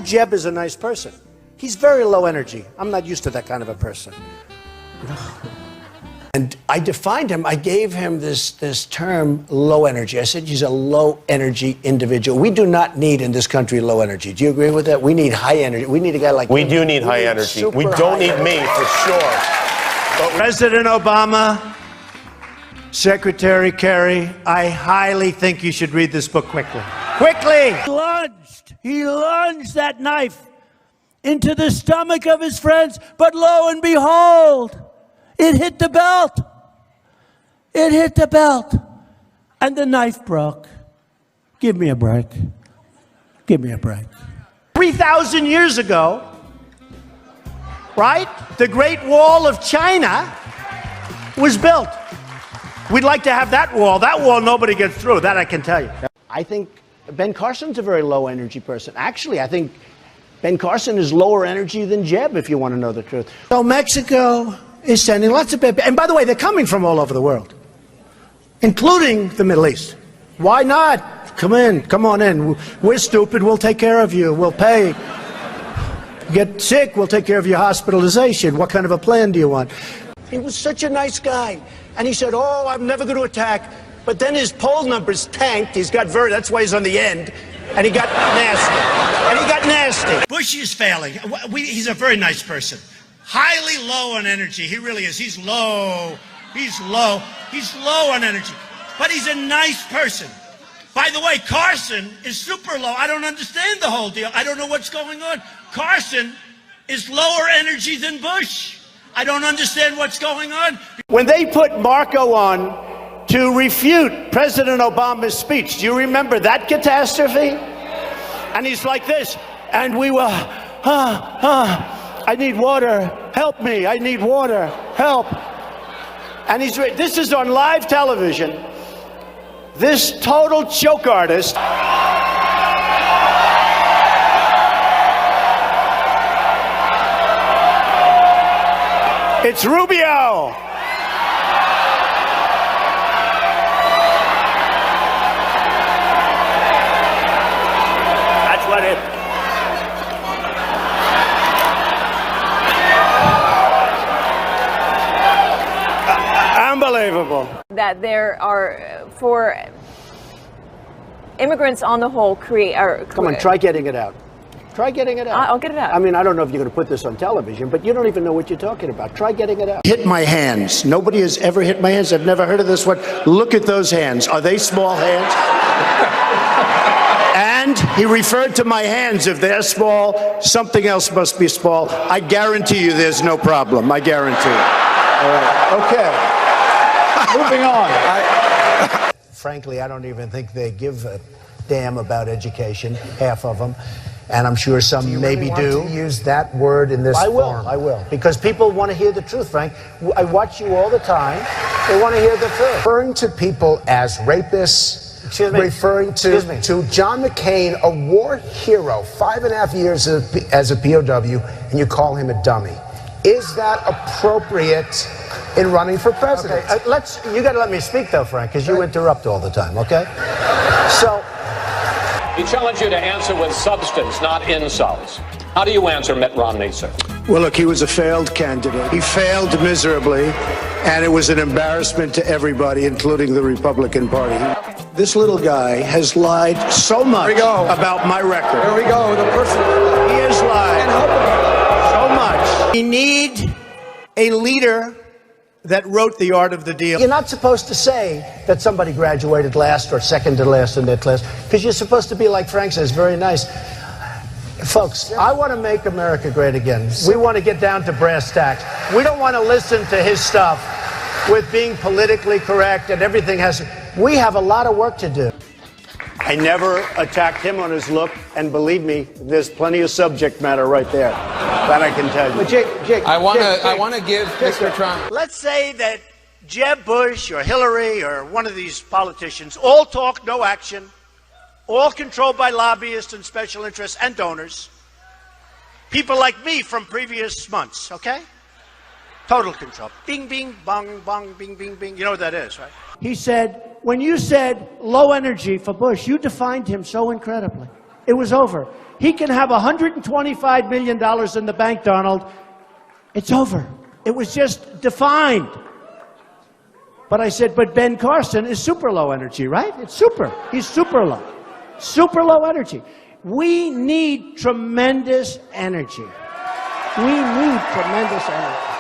think Jeb is a nice person. He's very low energy. I'm not used to that kind of a person. And I defined him, I gave him this term, low energy. I said he's a low energy individual. We do not need in this country low energy. Do you agree with that? We need high energy. We need a guy like him. We do need high energy. We don't need me, for sure. But President Obama, Secretary Kerry, I highly think you should read this book quickly. Quickly! He lunged that knife into the stomach of his friends, but lo and behold, it hit the belt. It hit the belt. And the knife broke. Give me a break. Give me a break. 3,000 years ago, right? The Great Wall of China was built. We'd like to have that wall. That wall, nobody gets through. That I can tell you. I think Ben Carson's a very low energy person. Actually, I think Ben Carson is lower energy than Jeb, if you want to know the truth. So Mexico is sending lots of people. And by the way, they're coming from all over the world, including the Middle East. Why not? Come in. Come on in. We're stupid. We'll take care of you. We'll pay. Get sick, we'll take care of your hospitalization. What kind of a plan do you want? He was such a nice guy. And he said, oh, I'm never going to attack. But then his poll numbers tanked. He's got that's why he's on the end. And he got nasty. Bush is failing. He's a very nice person. Highly low on energy. He really is. He's low. He's low. He's low on energy. But he's a nice person. By the way, Carson is super low. I don't understand the whole deal. I don't know what's going on. Carson is lower energy than Bush. I don't understand what's going on. When they put Marco on to refute President Obama's speech, do you remember that catastrophe? And he's like this, and we were, I need water, help me, I need water, help. And this is on live television. This total joke artist. It's Rubio. That's what it is. Unbelievable. That there are, for immigrants on the whole, Come on, try getting it out. Try getting it out. I'll get it out. I mean, I don't know if you're going to put this on television, but you don't even know what you're talking about. Try getting it out. Hit my hands. Nobody has ever hit my hands. I've never heard of this one. Look at those hands. Are they small hands? And he referred to my hands. If they're small, something else must be small. I guarantee you there's no problem. I guarantee it. All right. Okay. Moving on. Frankly, I don't even think they give a damn about education, half of them. And I'm sure some maybe do. Want to use that word in this form? I will. Because people want to hear the truth, Frank. I watch you all the time. They want to hear the truth. Referring to people as rapists, referring to John McCain, a war hero, 5.5 years as a POW, and you call him a dummy. Is that appropriate in running for president? Okay, you got to let me speak, though, Frank, because you interrupt all the time, okay? So... He challenged you to answer with substance, not insults. How do you answer Mitt Romney, sir? Well, look, he was a failed candidate. He failed miserably, and it was an embarrassment to everybody, including the Republican Party. This little guy has lied so much about my record. There we go. The person he has lied so much. We need a leader that wrote The Art of the Deal. You're not supposed to say that somebody graduated last or second to last in their class, because you're supposed to be, like Frank says, very nice. Folks, I want to make America great again. We want to get down to brass tacks. We don't want to listen to his stuff with being politically correct and everything has... We have a lot of work to do. I never attacked him on his look, and believe me, there's plenty of subject matter right there. That I can tell you. But Jake, I want to give Mr. Trump. Let's say that Jeb Bush or Hillary or one of these politicians, all talk, no action, all controlled by lobbyists and special interests and donors. People like me from previous months, okay? Total control. Bing, bing, bong, bong, bing, bing, bing. You know what that is, right? He said, when you said low energy for Bush, you defined him so incredibly. It was over. He can have $125 million in the bank, Donald. It's over. It was just defined. But I said, but Ben Carson is super low energy, right? It's super. He's super low. Super low energy. We need tremendous energy. We need tremendous energy.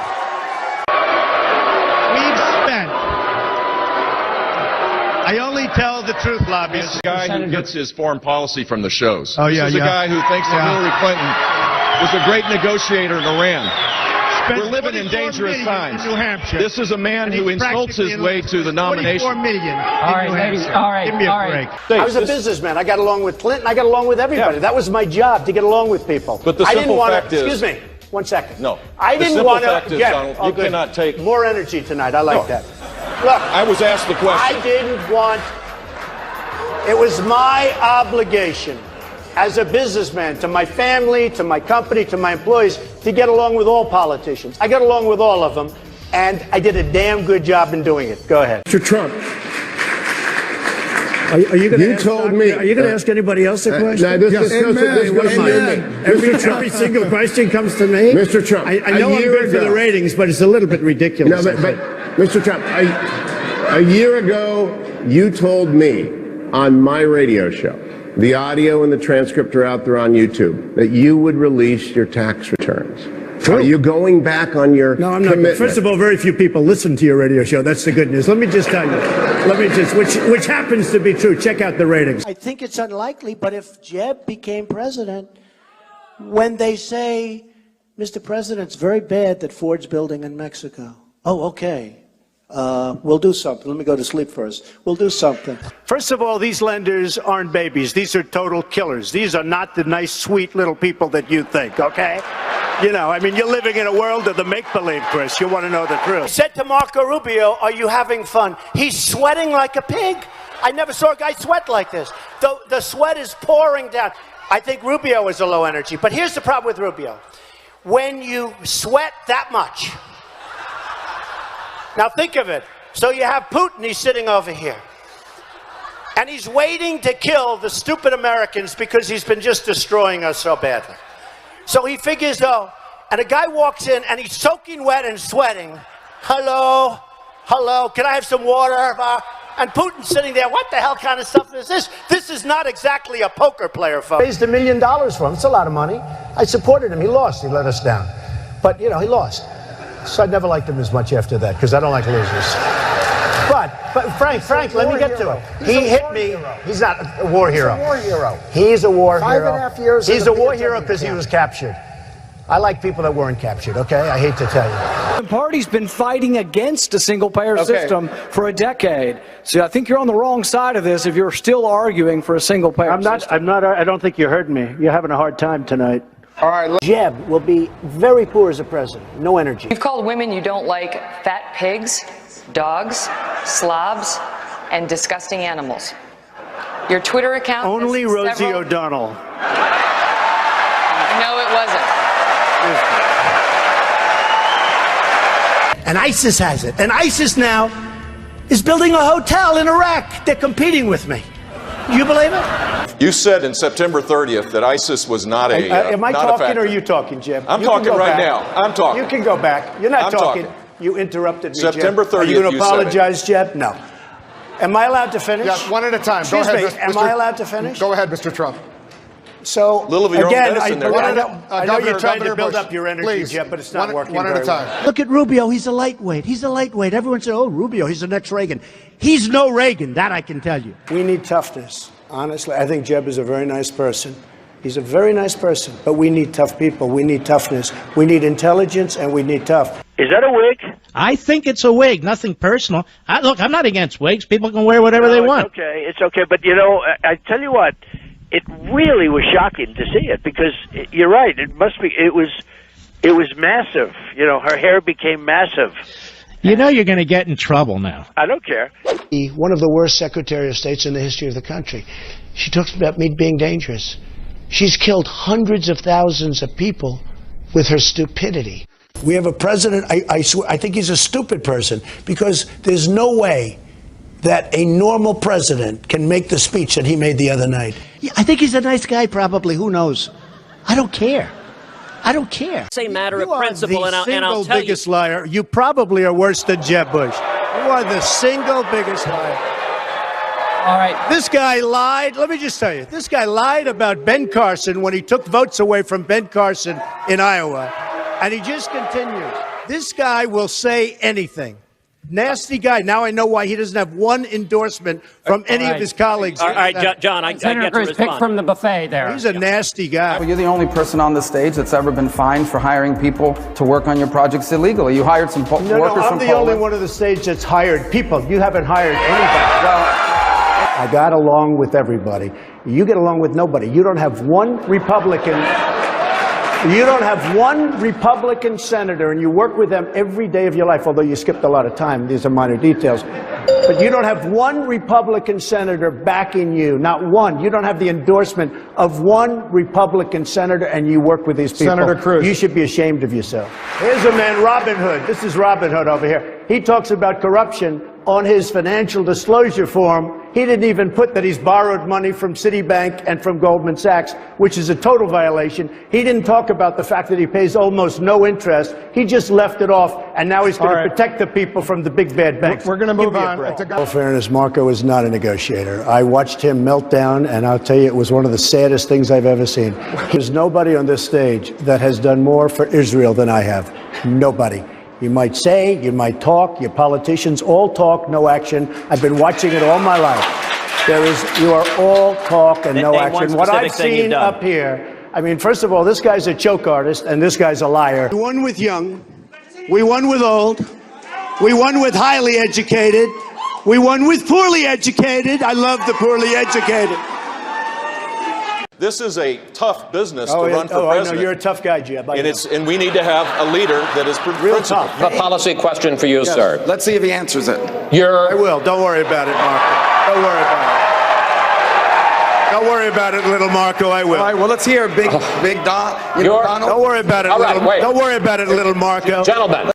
We've spent. I only tell the truth, lobbyist. This guy who gets his foreign policy from the shows. Oh, yeah, This is a guy who thinks that Hillary Clinton was a great negotiator in Iran. We're living in dangerous times. In New Hampshire. This is a man who insults his way to the nomination. 44 million. All right, ladies. All right. Give me a break. I was a businessman. I got along with Clinton. I got along with everybody. That was my job, to get along with people. But the simple fact is... Excuse me. 1 second. No. I didn't want to... The simple fact is, Donald, you cannot take... More energy tonight. I like that. Look. I was asked the question. I didn't want... It was my obligation as a businessman to my family, to my company, to my employees, to get along with all politicians. I got along with all of them, and I did a damn good job in doing it. Go ahead. Mr. Trump. Are you going to told me. Are you going to ask anybody else a question? No, this Every single question comes to me? Mr. Trump. I know I'm good for the ratings, but it's a little bit ridiculous. No, but Mr. Trump, a year ago, you told me on my radio show, the audio and the transcript are out there on YouTube, that you would release your tax returns. True. Are you going back on your No, I'm not. commitment? First of all, very few people listen to your radio show. That's the good news. Let me just tell you. Which happens to be true. Check out the ratings. I think it's unlikely, but if Jeb became president, when they say, Mr. President, it's very bad that Ford's building in Mexico. Oh, okay. We'll do something. Let me go to sleep first. We'll do something. First of all, these lenders aren't babies. These are total killers. These are not the nice, sweet little people that you think, okay? You know, I mean, you're living in a world of the make-believe, Chris. You want to know the truth. I said to Marco Rubio, are you having fun? He's sweating like a pig. I never saw a guy sweat like this. The sweat is pouring down. I think Rubio is a low energy. But here's the problem with Rubio. When you sweat that much... Now think of it. So you have Putin, he's sitting over here. And he's waiting to kill the stupid Americans because he's been just destroying us so badly. So he figures, oh, and a guy walks in and he's soaking wet and sweating. Hello, hello, can I have some water? And Putin's sitting there, what the hell kind of stuff is this? This is not exactly a poker player, folks. Raised $1 million for him. It's a lot of money. I supported him. He lost. He let us down. But, you know, he lost. So I never liked him as much after that, because I don't like losers. But Frank, let me get to it. He hit me. He's not a war hero. He's a war hero. He's a war hero. 5.5 years. He's a war hero because he was captured. I like people that weren't captured, okay? I hate to tell you. The party's been fighting against a single-payer system for a decade. So I think you're on the wrong side of this if you're still arguing for a single-payer system. I don't think you heard me. You're having a hard time tonight. All right. Jeb will be very poor as a president. No energy. You've called women you don't like fat pigs, dogs, slobs, and disgusting animals. Your Twitter account... Only Rosie O'Donnell. No, it wasn't. And ISIS has it. And ISIS now is building a hotel in Iraq. They're competing with me. Do you believe it? You said in September 30th that ISIS was not a Am I talking or are you talking, Jeb? I'm talking right now. I'm talking. You can go back. You're not talking. You interrupted me, September 30th, Are you going to apologize, said Jeb? No. Am I allowed to finish? Yes, one at a time. Excuse me. Am I allowed to finish? Go ahead, Mr. Trump. So, Little of your again, own medicine there. I know you're trying to build Bush, up your energy, please. Jeb, but it's not working One at a very well. time. Look at Rubio. He's a lightweight. He's a lightweight. Everyone said, oh, Rubio, he's the next Reagan. He's no Reagan. That I can tell you. We need toughness. Honestly, I think Jeb is a very nice person. He's a very nice person, but we need tough people. We need toughness. We need intelligence, and we need tough. Is that a wig? I think it's a wig, nothing personal. Look, I'm not against wigs. People can wear whatever they want. It's okay. But, you know, I tell you what, it really was shocking to see it because you're right. It was massive. You know, her hair became massive. You know you're going to get in trouble now. I don't care. One of the worst Secretary of States in the history of the country. She talks about me being dangerous. She's killed hundreds of thousands of people with her stupidity. We have a president, I swear, I think he's a stupid person because there's no way that a normal president can make the speech that he made the other night? Yeah, I think he's a nice guy, probably. Who knows? I don't care. I don't care. It's a matter of You are principle, the and I'll single tell biggest liar. You probably are worse than Jeb Bush. You are the single biggest liar. All right. This guy lied. Let me just tell you, this guy lied about Ben Carson when he took votes away from Ben Carson in Iowa. And he just continues. This guy will say anything. Nasty guy. Now I know why he doesn't have one endorsement from any of his colleagues. All right, John, I get to respond. Pick from the buffet there. He's a nasty guy. Well, you're the only person on the stage that's ever been fined for hiring people to work on your projects illegally. You hired some workers from Poland. I'm the only one on the stage that's hired people. You haven't hired anybody. Well, I got along with everybody. You get along with nobody. You don't have one Republican. You don't have one Republican senator, and you work with them every day of your life, although you skipped a lot of time. These are minor details. But you don't have one Republican senator backing you, not one. You don't have the endorsement of one Republican senator, and you work with these people. Senator Cruz. You should be ashamed of yourself. Here's a man, Robin Hood. This is Robin Hood over here. He talks about corruption on his financial disclosure form. He didn't even put that he's borrowed money from Citibank and from Goldman Sachs, which is a total violation. He didn't talk about the fact that he pays almost no interest. He just left it off, and now he's going to protect the people from the big bad banks. We're going to move on. In all fairness, Marco is not a negotiator. I watched him melt down, and I'll tell you, it was one of the saddest things I've ever seen. There's nobody on this stage that has done more for Israel than I have. Nobody. You might say, you might talk, your politicians all talk, no action. I've been watching it all my life. You are all talk and no action. What I've seen up here, I mean, first of all, this guy's a choke artist and this guy's a liar. We won with young, we won with old, we won with highly educated, we won with poorly educated. I love the poorly educated. This is a tough business to run for president. I know, you're a tough guy, Jeb. And we need to have a leader that is real principled. tough. A policy question for you, sir. Let's see if he answers it. I will. Don't worry about it, Marco. Don't worry about it. Don't worry about it, little Marco. I will. All right, well, let's hear Big Don. Don't worry about it, Don't worry about it, little Marco. Gentlemen.